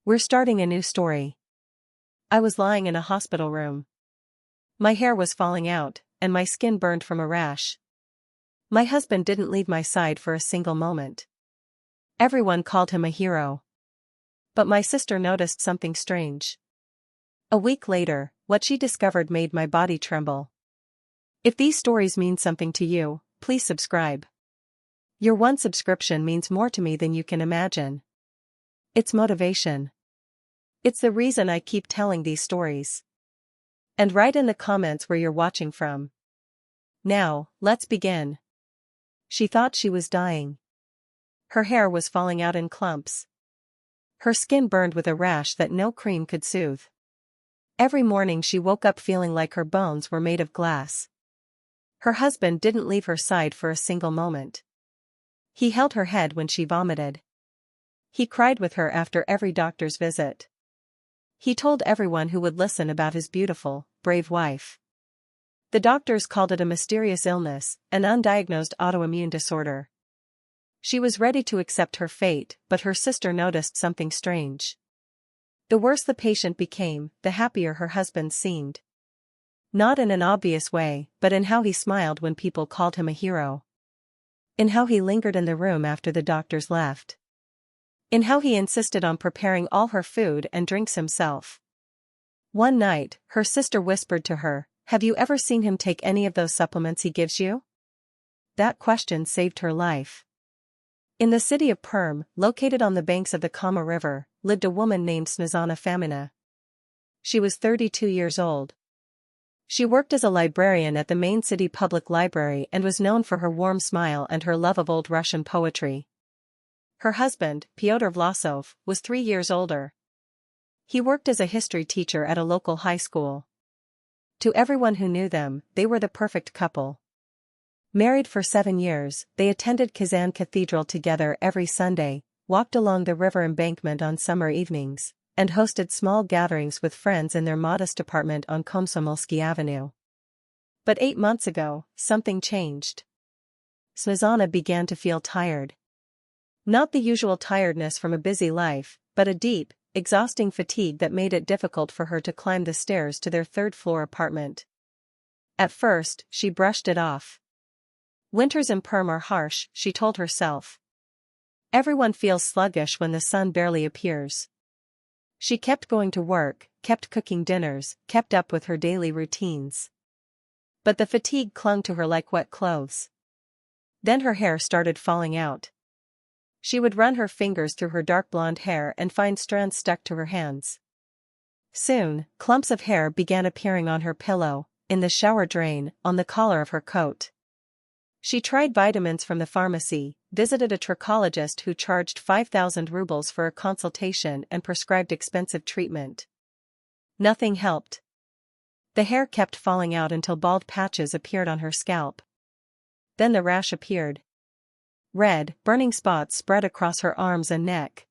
We're starting a new story. I was lying in a hospital room. My hair was falling out, and my skin burned from a rash. My husband didn't leave my side for a single moment. Everyone called him a hero. But my sister noticed something strange. A week later, what she discovered made my body tremble. If these stories mean something to you, please subscribe. Your one subscription means more to me than you can imagine. It's motivation. It's the reason I keep telling these stories. And write in the comments where you're watching from. Now, let's begin. She thought she was dying. Her hair was falling out in clumps. Her skin burned with a rash that no cream could soothe. Every morning she woke up feeling like her bones were made of glass. Her husband didn't leave her side for a single moment. He held her head when she vomited. He cried with her after every doctor's visit. He told everyone who would listen about his beautiful, brave wife. The doctors called it a mysterious illness, an undiagnosed autoimmune disorder. She was ready to accept her fate, but her sister noticed something strange. The worse the patient became, the happier her husband seemed. Not in an obvious way, but in how he smiled when people called him a hero. In how he lingered in the room after the doctors left. In how he insisted on preparing all her food and drinks himself. One night, her sister whispered to her, "Have you ever seen him take any of those supplements he gives you?" That question saved her life. In the city of Perm, located on the banks of the Kama River, lived a woman named Snezhana. She was 32 years old. She worked as a librarian at the main city public library and was known for her warm smile and her love of old Russian poetry. Her husband, Pyotr, was 3 years older. He worked as a history teacher at a local high school. To everyone who knew them, they were the perfect couple. Married for 7 years, they attended Kazan Cathedral together every Sunday, walked along the river embankment on summer evenings, and hosted small gatherings with friends in their modest apartment on Komsomolsky Avenue. But 8 months ago, something changed. Snezhana began to feel tired. Not the usual tiredness from a busy life, but a deep, exhausting fatigue that made it difficult for her to climb the stairs to their third-floor apartment. At first, she brushed it off. Winters in Perm are harsh, she told herself. Everyone feels sluggish when the sun barely appears. She kept going to work, kept cooking dinners, kept up with her daily routines. But the fatigue clung to her like wet clothes. Then her hair started falling out. She would run her fingers through her dark blonde hair and find strands stuck to her hands. Soon, clumps of hair began appearing on her pillow, in the shower drain, on the collar of her coat. She tried vitamins from the pharmacy, visited a trichologist who charged 5,000 rubles for a consultation and prescribed expensive treatment. Nothing helped. The hair kept falling out until bald patches appeared on her scalp. Then the rash appeared. Red, burning spots spread across her arms and neck.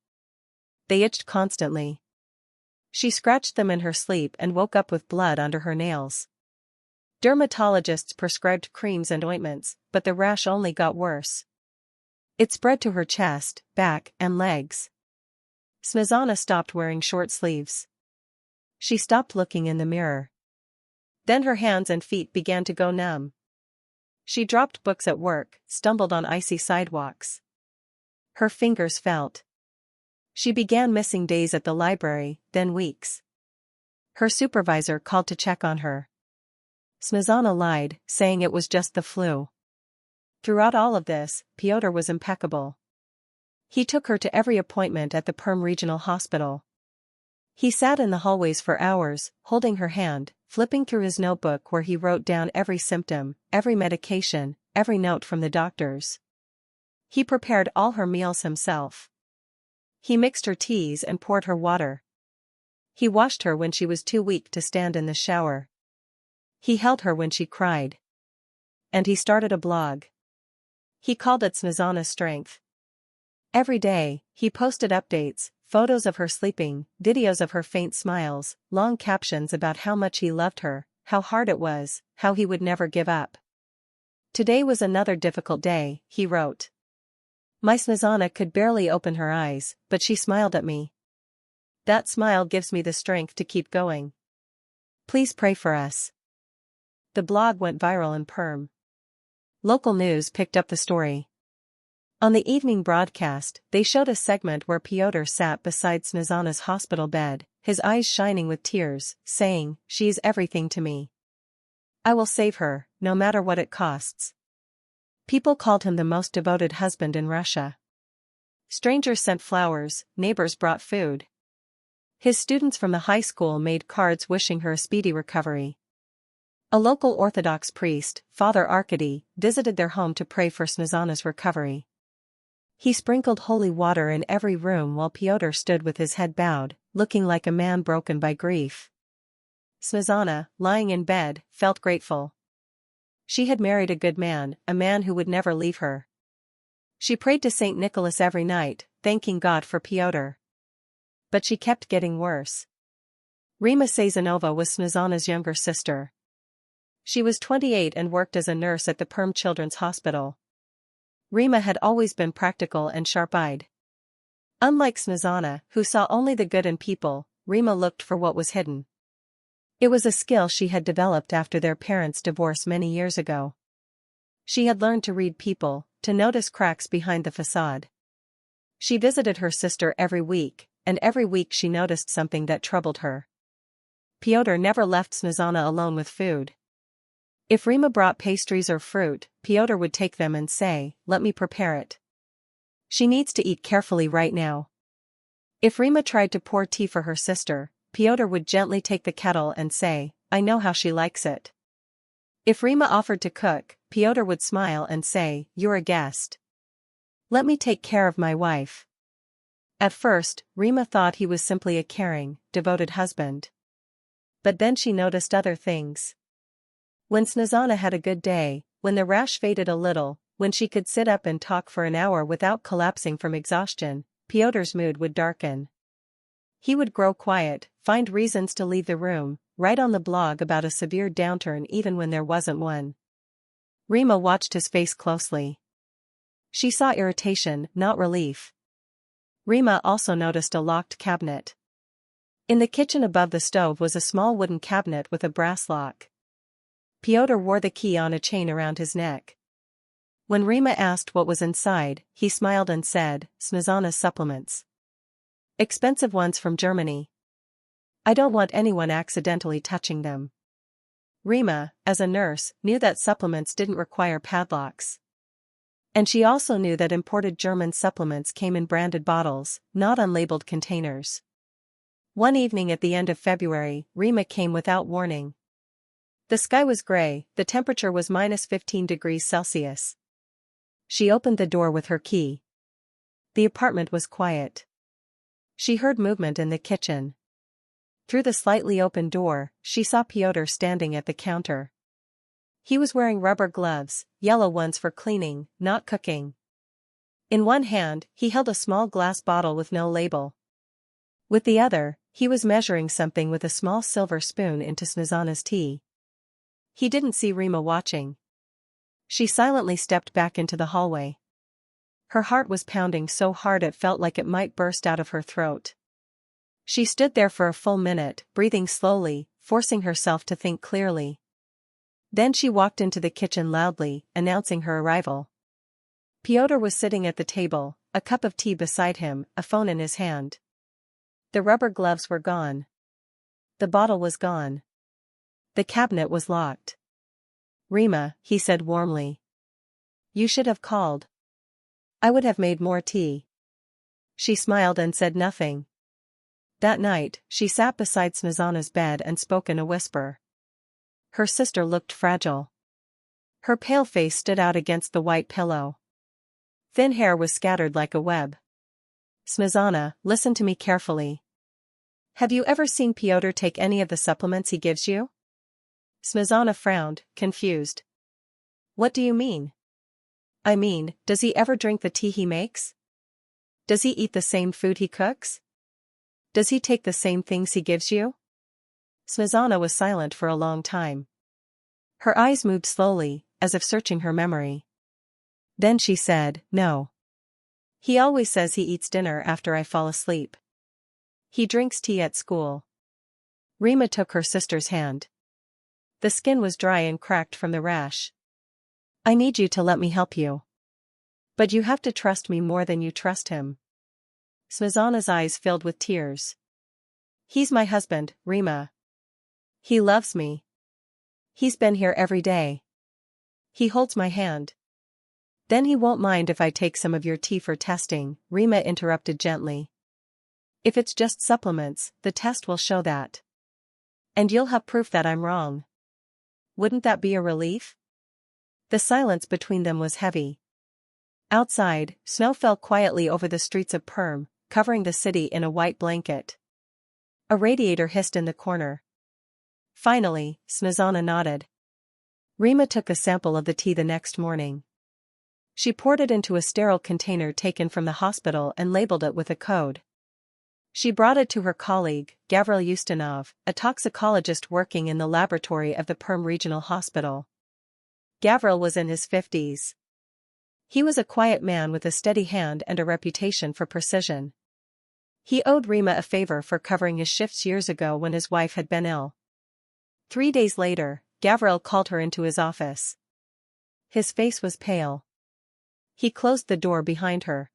They itched constantly. She scratched them in her sleep and woke up with blood under her nails. Dermatologists prescribed creams and ointments, but the rash only got worse. It spread to her chest, back, and legs. Snezhana stopped wearing short sleeves. She stopped looking in the mirror. Then her hands and feet began to go numb. She dropped books at work, stumbled on icy sidewalks. Her fingers felt. She began missing days at the library, then weeks. Her supervisor called to check on her. Snezhana lied, saying it was just the flu. Throughout all of this, Pyotr was impeccable. He took her to every appointment at the Perm Regional Hospital. He sat in the hallways for hours, holding her hand, flipping through his notebook where he wrote down every symptom, every medication, every note from the doctors. He prepared all her meals himself. He mixed her teas and poured her water. He washed her when she was too weak to stand in the shower. He held her when she cried. And he started a blog. He called it Snezhana's Strength. Every day, he posted updates, photos of her sleeping, videos of her faint smiles, long captions about how much he loved her, how hard it was, how he would never give up. Today was another difficult day, he wrote. My Snezhana could barely open her eyes, but she smiled at me. That smile gives me the strength to keep going. Please pray for us. The blog went viral in Perm. Local news picked up the story. On the evening broadcast, they showed a segment where Pyotr sat beside Snezhana's hospital bed, his eyes shining with tears, saying, "She's everything to me. I will save her, no matter what it costs." People called him the most devoted husband in Russia. Strangers sent flowers, neighbors brought food. His students from the high school made cards wishing her a speedy recovery. A local Orthodox priest, Father Arkady, visited their home to pray for Snezhana's recovery. He sprinkled holy water in every room while Pyotr stood with his head bowed, looking like a man broken by grief. Snezhana, lying in bed, felt grateful. She had married a good man, a man who would never leave her. She prayed to Saint Nicholas every night, thanking God for Pyotr. But she kept getting worse. Rima Sazonova was Snezhana's younger sister. She was 28 and worked as a nurse at the Perm Children's Hospital. Rima had always been practical and sharp-eyed. Unlike Snezhana, who saw only the good in people, Rima looked for what was hidden. It was a skill she had developed after their parents' divorce many years ago. She had learned to read people, to notice cracks behind the facade. She visited her sister every week, and every week she noticed something that troubled her. Pyotr never left Snezhana alone with food. If Rima brought pastries or fruit, Pyotr would take them and say, "Let me prepare it. She needs to eat carefully right now." If Rima tried to pour tea for her sister, Pyotr would gently take the kettle and say, "I know how she likes it." If Rima offered to cook, Pyotr would smile and say, "You're a guest. Let me take care of my wife." At first, Rima thought he was simply a caring, devoted husband. But then she noticed other things. When Snezhana had a good day, when the rash faded a little, when she could sit up and talk for an hour without collapsing from exhaustion, Pyotr's mood would darken. He would grow quiet, find reasons to leave the room, write on the blog about a severe downturn even when there wasn't one. Rima watched his face closely. She saw irritation, not relief. Rima also noticed a locked cabinet. In the kitchen above the stove was a small wooden cabinet with a brass lock. Pyotr wore the key on a chain around his neck. When Rima asked what was inside, he smiled and said, "Snezhana's supplements. Expensive ones from Germany. I don't want anyone accidentally touching them." Rima, as a nurse, knew that supplements didn't require padlocks. And she also knew that imported German supplements came in branded bottles, not unlabeled containers. One evening at the end of February, Rima came without warning. The sky was gray, the temperature was -15 degrees Celsius. She opened the door with her key. The apartment was quiet. She heard movement in the kitchen. Through the slightly open door, she saw Pyotr standing at the counter. He was wearing rubber gloves, yellow ones for cleaning, not cooking. In one hand, he held a small glass bottle with no label. With the other, he was measuring something with a small silver spoon into Snezhana's tea. He didn't see Rima watching. She silently stepped back into the hallway. Her heart was pounding so hard it felt like it might burst out of her throat. She stood there for a full minute, breathing slowly, forcing herself to think clearly. Then she walked into the kitchen loudly, announcing her arrival. Pyotr was sitting at the table, a cup of tea beside him, a phone in his hand. The rubber gloves were gone. The bottle was gone. The cabinet was locked. "Rima," he said warmly. "You should have called. I would have made more tea." She smiled and said nothing. That night, she sat beside Snezhana's bed and spoke in a whisper. Her sister looked fragile. Her pale face stood out against the white pillow. Thin hair was scattered like a web. "Snezhana, listen to me carefully. Have you ever seen Pyotr take any of the supplements he gives you?" Snezhana frowned, confused. "What do you mean?" "I mean, does he ever drink the tea he makes? Does he eat the same food he cooks? Does he take the same things he gives you?" Snezhana was silent for a long time. Her eyes moved slowly, as if searching her memory. Then she said, "No. He always says he eats dinner after I fall asleep." He drinks tea at school. Rima took her sister's hand. The skin was dry and cracked from the rash. I need you to let me help you. But you have to trust me more than you trust him. Snezhana's eyes filled with tears. He's my husband, Rima. He loves me. He's been here every day. He holds my hand. Then he won't mind if I take some of your tea for testing, Rima interrupted gently. If it's just supplements, the test will show that. And you'll have proof that I'm wrong. Wouldn't that be a relief? The silence between them was heavy. Outside, snow fell quietly over the streets of Perm, covering the city in a white blanket. A radiator hissed in the corner. Finally, Snezhana nodded. Rima took a sample of the tea the next morning. She poured it into a sterile container taken from the hospital and labeled it with a code. She brought it to her colleague, Gavril Ustinov, a toxicologist working in the laboratory of the Perm Regional Hospital. Gavril was in his 50s. He was a quiet man with a steady hand and a reputation for precision. He owed Rima a favor for covering his shifts years ago when his wife had been ill. 3 days later, Gavril called her into his office. His face was pale. He closed the door behind her.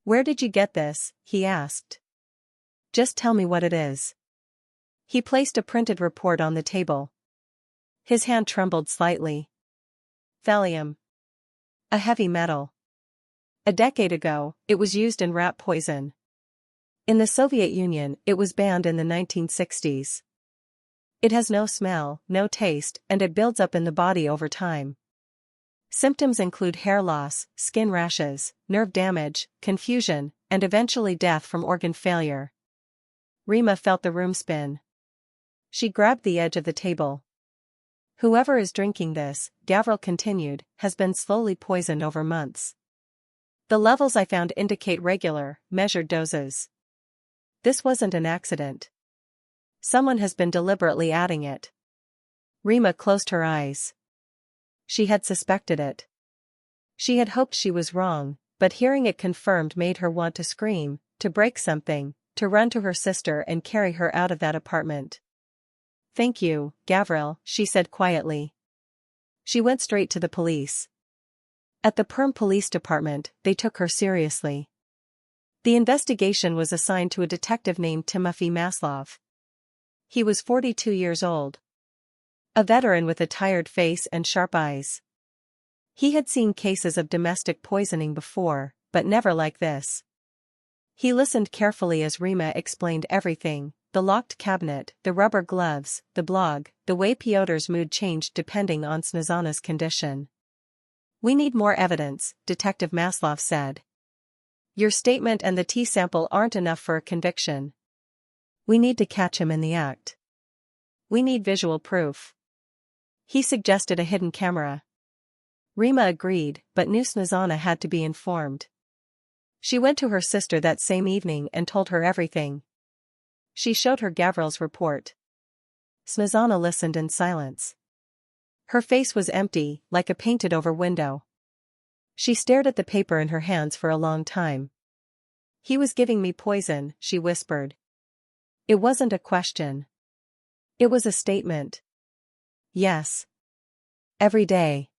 Where did you get this? He asked. Just tell me what it is. He placed a printed report on the table. His hand trembled slightly. Thallium. A heavy metal. A decade ago, it was used in rat poison. In the Soviet Union, it was banned in the 1960s. It has no smell, no taste, and it builds up in the body over time. Symptoms include hair loss, skin rashes, nerve damage, confusion, and eventually death from organ failure. Rima felt the room spin. She grabbed the edge of the table. Whoever is drinking this, Gavril continued, has been slowly poisoned over months. The levels I found indicate regular, measured doses. This wasn't an accident. Someone has been deliberately adding it. Rima closed her eyes. She had suspected it. She had hoped she was wrong, but hearing it confirmed made her want to scream, to break something, to run to her sister and carry her out of that apartment. Thank you, Gavril, she said quietly. She went straight to the police. At the Perm Police Department, they took her seriously. The investigation was assigned to a detective named Timofey Maslov. He was 42 years old. A veteran with a tired face and sharp eyes. He had seen cases of domestic poisoning before, but never like this. He listened carefully as Rima explained everything, the locked cabinet, the rubber gloves, the blog, the way Pyotr's mood changed depending on Snezhana's condition. We need more evidence, Detective Maslov said. Your statement and the tea sample aren't enough for a conviction. We need to catch him in the act. We need visual proof. He suggested a hidden camera. Rima agreed, but knew Snezhana had to be informed. She went to her sister that same evening and told her everything. She showed her Gavril's report. Snezhana listened in silence. Her face was empty, like a painted-over window. She stared at the paper in her hands for a long time. He was giving me poison, she whispered. It wasn't a question. It was a statement. Yes. Every day.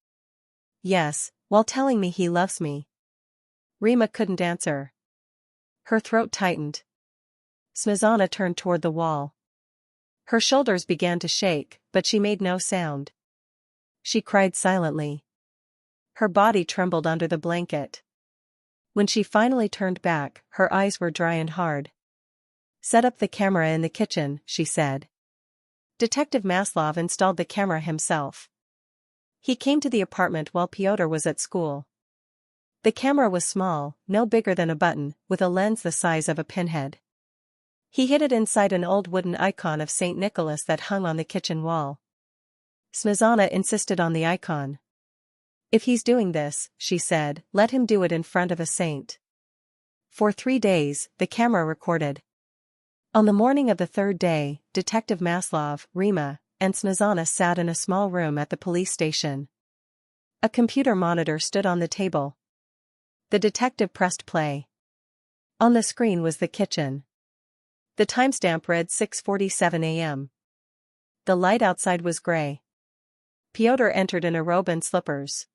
Yes, while telling me he loves me. Rima couldn't answer. Her throat tightened. Snezhana turned toward the wall. Her shoulders began to shake, but she made no sound. She cried silently. Her body trembled under the blanket. When she finally turned back, her eyes were dry and hard. Set up the camera in the kitchen, she said. Detective Maslov installed the camera himself. He came to the apartment while Pyotr was at school. The camera was small, no bigger than a button, with a lens the size of a pinhead. He hid it inside an old wooden icon of St. Nicholas that hung on the kitchen wall. Snezhana insisted on the icon. If he's doing this, she said, let him do it in front of a saint. For 3 days, the camera recorded. On the morning of the 3rd day, Detective Maslov, Rima, and Snezhana sat in a small room at the police station. A computer monitor stood on the table. The detective pressed play. On the screen was the kitchen. The timestamp read 6:47 a.m. The light outside was gray. Pyotr entered in a robe and slippers.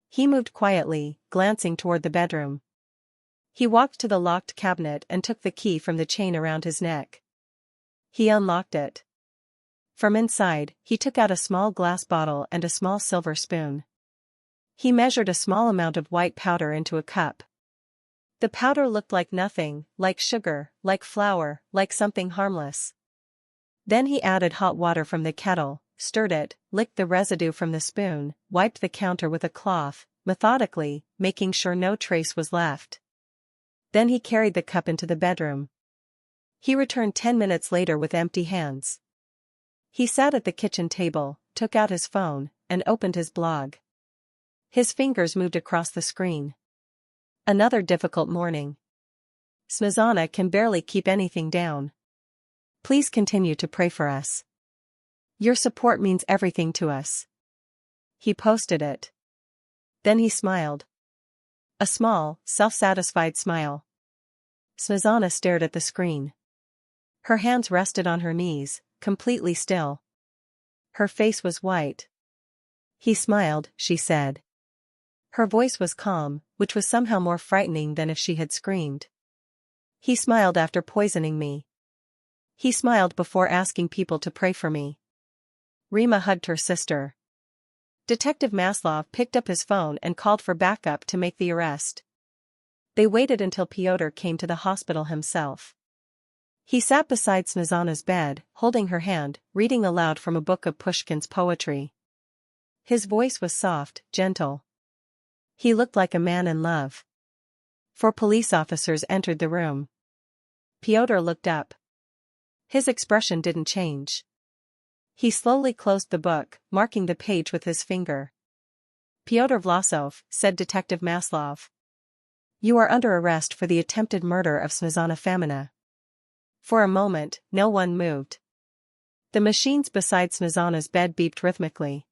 He moved quietly, glancing toward the bedroom. He walked to the locked cabinet and took the key from the chain around his neck. He unlocked it. From inside, he took out a small glass bottle and a small silver spoon. He measured a small amount of white powder into a cup. The powder looked like nothing, like sugar, like flour, like something harmless. Then he added hot water from the kettle, stirred it, licked the residue from the spoon, wiped the counter with a cloth, methodically, making sure no trace was left. Then he carried the cup into the bedroom. He returned 10 minutes later with empty hands. He sat at the kitchen table, took out his phone, and opened his blog. His fingers moved across the screen. Another difficult morning. Snezhana can barely keep anything down. Please continue to pray for us. Your support means everything to us. He posted it. Then he smiled. A small, self-satisfied smile. Snezhana stared at the screen. Her hands rested on her knees, completely still. Her face was white. He smiled, she said. Her voice was calm, which was somehow more frightening than if she had screamed. He smiled after poisoning me. He smiled before asking people to pray for me. Rima hugged her sister. Detective Maslov picked up his phone and called for backup to make the arrest. They waited until Pyotr came to the hospital himself. He sat beside Snezhana's bed, holding her hand, reading aloud from a book of Pushkin's poetry. His voice was soft, gentle. He looked like a man in love. 4 police officers entered the room. Pyotr looked up. His expression didn't change. He slowly closed the book, marking the page with his finger. Pyotr Vlasov, said Detective Maslov. You are under arrest for the attempted murder of Snezhana Famina. For a moment, no one moved. The machines beside Snezhana's bed beeped rhythmically.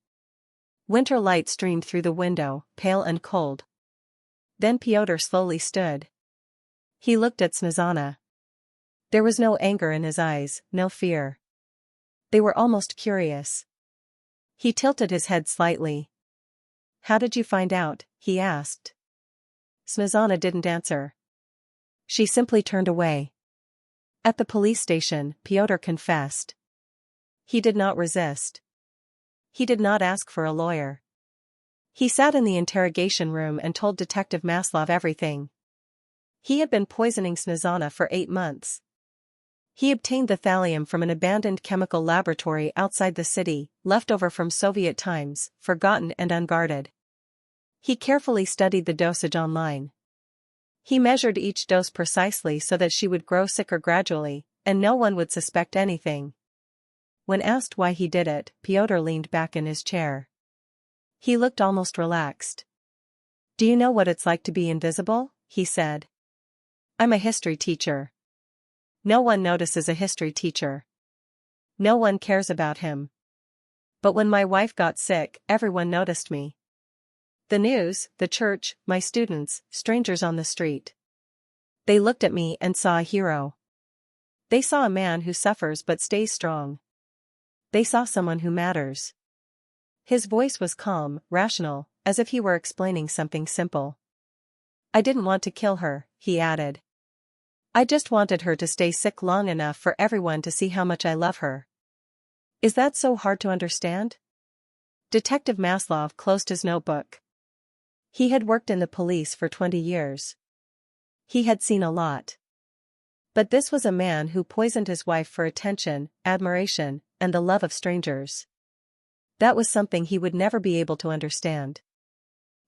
Winter light streamed through the window, pale and cold. Then Pyotr slowly stood. He looked at Snezhana. There was no anger in his eyes, no fear. They were almost curious. He tilted his head slightly. How did you find out? He asked. Snezhana didn't answer. She simply turned away. At the police station, Pyotr confessed. He did not resist. He did not ask for a lawyer. He sat in the interrogation room and told Detective Maslov everything. He had been poisoning Snezhana for 8 months. He obtained the thallium from an abandoned chemical laboratory outside the city, left over from Soviet times, forgotten and unguarded. He carefully studied the dosage online. He measured each dose precisely so that she would grow sicker gradually, and no one would suspect anything. When asked why he did it, Pyotr leaned back in his chair. He looked almost relaxed. Do you know what it's like to be invisible? He said. I'm a history teacher. No one notices a history teacher. No one cares about him. But when my wife got sick, everyone noticed me. The news, the church, my students, strangers on the street. They looked at me and saw a hero. They saw a man who suffers but stays strong. They saw someone who matters. His voice was calm, rational, as if he were explaining something simple. I didn't want to kill her, he added. I just wanted her to stay sick long enough for everyone to see how much I love her. Is that so hard to understand? Detective Maslov closed his notebook. He had worked in the police for 20 years. He had seen a lot. But this was a man who poisoned his wife for attention, admiration, and the love of strangers. That was something he would never be able to understand.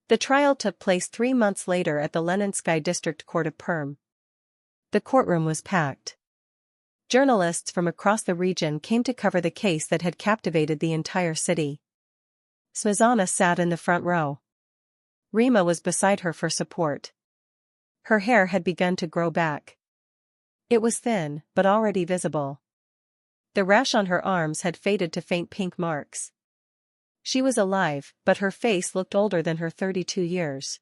The trial took place 3 months later at the Leninsky District Court of Perm. The courtroom was packed. Journalists from across the region came to cover the case that had captivated the entire city. Snezhana sat in the front row. Rima was beside her for support. Her hair had begun to grow back. It was thin, but already visible. The rash on her arms had faded to faint pink marks. She was alive, but her face looked older than her 32 years.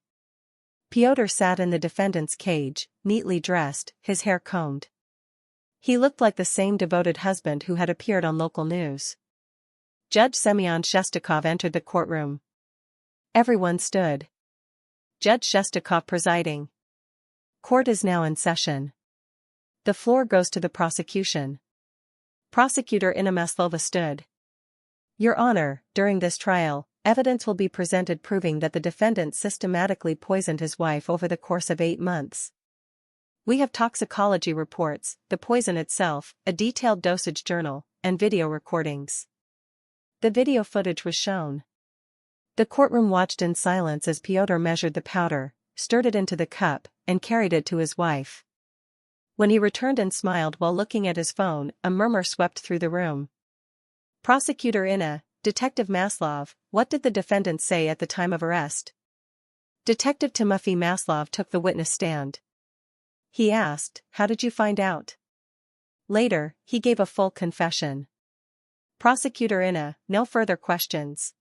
Pyotr sat in the defendant's cage, neatly dressed, his hair combed. He looked like the same devoted husband who had appeared on local news. Judge Semyon Shestakov entered the courtroom. Everyone stood. Judge Shestakov presiding. Court is now in session. The floor goes to the prosecution. Prosecutor Inna Maslova stood. Your Honor, during this trial, evidence will be presented proving that the defendant systematically poisoned his wife over the course of 8 months. We have toxicology reports, the poison itself, a detailed dosage journal, and video recordings. The video footage was shown. The courtroom watched in silence as Pyotr measured the powder, stirred it into the cup, and carried it to his wife. When he returned and smiled while looking at his phone, a murmur swept through the room. Prosecutor Inna, Detective Maslov, what did the defendant say at the time of arrest? Detective Timofey Maslov took the witness stand. He asked, how did you find out? Later, he gave a full confession. Prosecutor Inna, no further questions.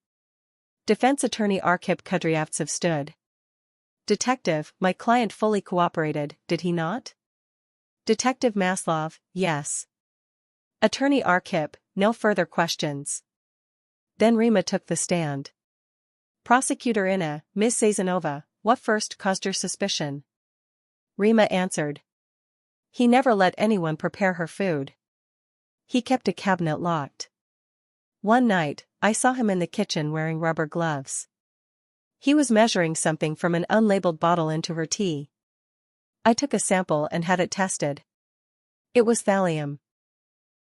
Defense attorney Arkhip Kudryavtsev stood. Detective, my client fully cooperated, did he not? Detective Maslov, yes. Attorney Arkhip, no further questions. Then Rima took the stand. Prosecutor Inna, Ms. Sazonova, what first caused your suspicion? Rima answered. He never let anyone prepare her food. He kept a cabinet locked. One night, I saw him in the kitchen wearing rubber gloves. He was measuring something from an unlabeled bottle into her tea. I took a sample and had it tested. It was thallium.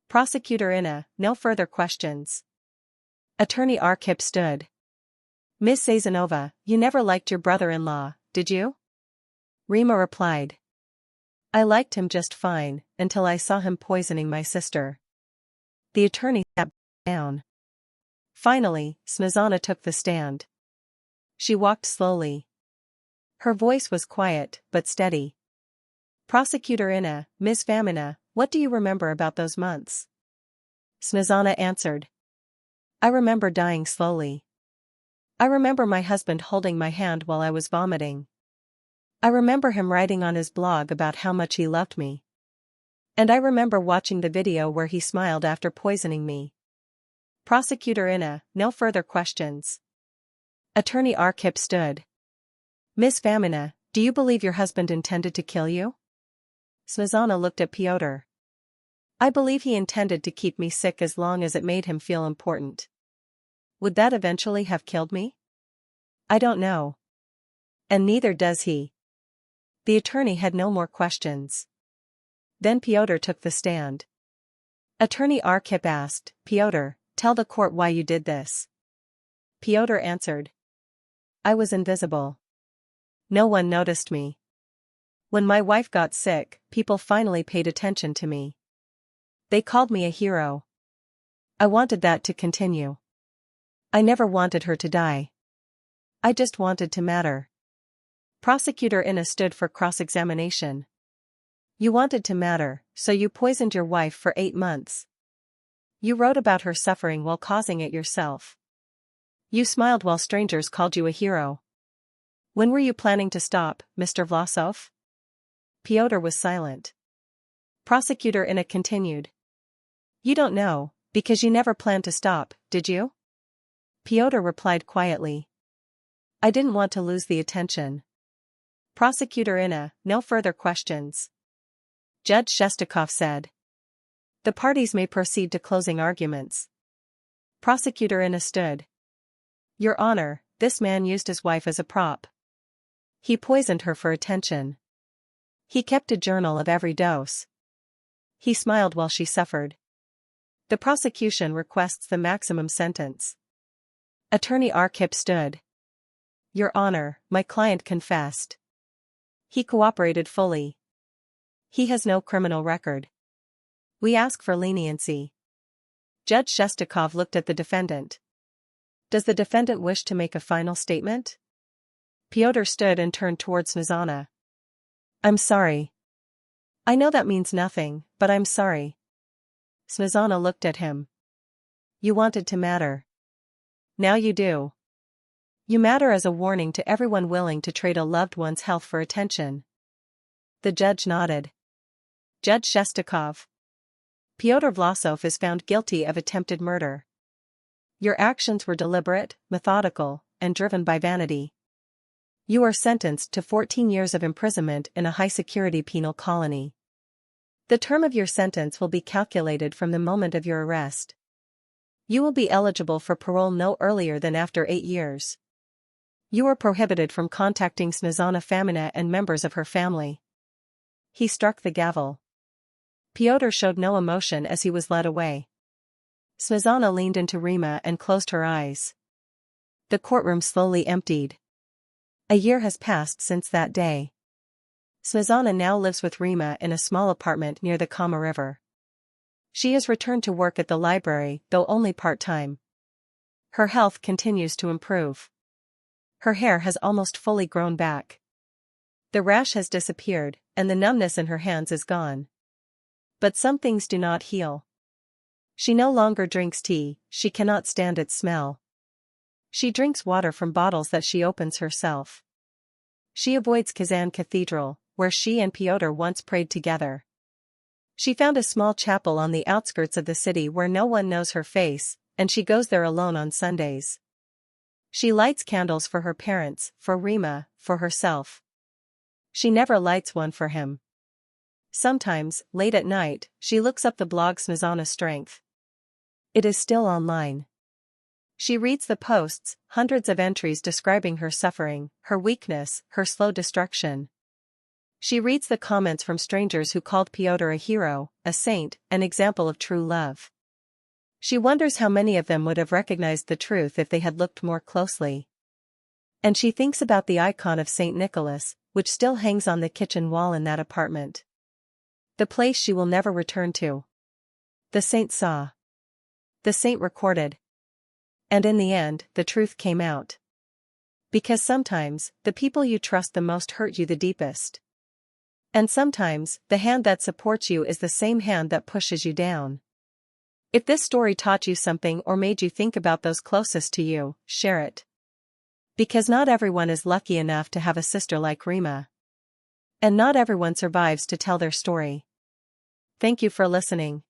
Prosecutor Inna, no further questions. Attorney Arkhip stood. Ms. Sazonova, you never liked your brother-in-law, did you? Rima replied. I liked him just fine, until I saw him poisoning my sister. The attorney sat down. Finally, Snezhana took the stand. She walked slowly. Her voice was quiet, but steady. Prosecutor Inna, Ms. Famina, what do you remember about those months? Snezhana answered. I remember dying slowly. I remember my husband holding my hand while I was vomiting. I remember him writing on his blog about how much he loved me. And I remember watching the video where he smiled after poisoning me. Prosecutor Inna, no further questions. Attorney Arkhip stood. Ms. Famina, do you believe your husband intended to kill you? Snezhana looked at Pyotr. I believe he intended to keep me sick as long as it made him feel important. Would that eventually have killed me? I don't know. And neither does he. The attorney had no more questions. Then Pyotr took the stand. Attorney Arkhip asked, Pyotr, tell the court why you did this. Pyotr answered. I was invisible. No one noticed me. When my wife got sick, people finally paid attention to me. They called me a hero. I wanted that to continue. I never wanted her to die. I just wanted to matter. Prosecutor Inna stood for cross-examination. You wanted to matter, so you poisoned your wife for 8 months. You wrote about her suffering while causing it yourself. You smiled while strangers called you a hero. When were you planning to stop, Mr. Vlasov? Pyotr was silent. Prosecutor Inna continued. You don't know, because you never planned to stop, did you? Pyotr replied quietly. I didn't want to lose the attention. Prosecutor Inna, no further questions. Judge Shestakov said. The parties may proceed to closing arguments. Prosecutor Inna stood. Your Honor, this man used his wife as a prop. He poisoned her for attention. He kept a journal of every dose. He smiled while she suffered. The prosecution requests the maximum sentence. Attorney Arkhip stood. Your Honor, my client confessed. He cooperated fully. He has no criminal record. We ask for leniency. Judge Shestakov looked at the defendant. Does the defendant wish to make a final statement? Pyotr stood and turned towards Snezhana. I'm sorry. I know that means nothing, but I'm sorry. Snezhana looked at him. You wanted to matter. Now you do. You matter as a warning to everyone willing to trade a loved one's health for attention. The judge nodded. Judge Shestakov. Pyotr Vlasov is found guilty of attempted murder. Your actions were deliberate, methodical, and driven by vanity. You are sentenced to 14 years of imprisonment in a high-security penal colony. The term of your sentence will be calculated from the moment of your arrest. You will be eligible for parole no earlier than after 8 years. You are prohibited from contacting Snezhana Famina and members of her family. He struck the gavel. Pyotr showed no emotion as he was led away. Snezhana leaned into Rima and closed her eyes. The courtroom slowly emptied. A year has passed since that day. Snezhana now lives with Rima in a small apartment near the Kama River. She has returned to work at the library, though only part-time. Her health continues to improve. Her hair has almost fully grown back. The rash has disappeared, and the numbness in her hands is gone. But some things do not heal. She no longer drinks tea, she cannot stand its smell. She drinks water from bottles that she opens herself. She avoids Kazan Cathedral, where she and Pyotr once prayed together. She found a small chapel on the outskirts of the city where no one knows her face, and she goes there alone on Sundays. She lights candles for her parents, for Rima, for herself. She never lights one for him. Sometimes, late at night, she looks up the blog Snezhana Strength. It is still online. She reads the posts, hundreds of entries describing her suffering, her weakness, her slow destruction. She reads the comments from strangers who called Pyotr a hero, a saint, an example of true love. She wonders how many of them would have recognized the truth if they had looked more closely. And she thinks about the icon of Saint Nicholas, which still hangs on the kitchen wall in that apartment. The place she will never return to. The saint saw. The saint recorded. And in the end, the truth came out. Because sometimes, the people you trust the most hurt you the deepest. And sometimes, the hand that supports you is the same hand that pushes you down. If this story taught you something or made you think about those closest to you, share it. Because not everyone is lucky enough to have a sister like Rima. And not everyone survives to tell their story. Thank you for listening.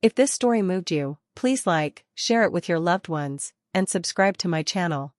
If this story moved you, please like, share it with your loved ones, and subscribe to my channel.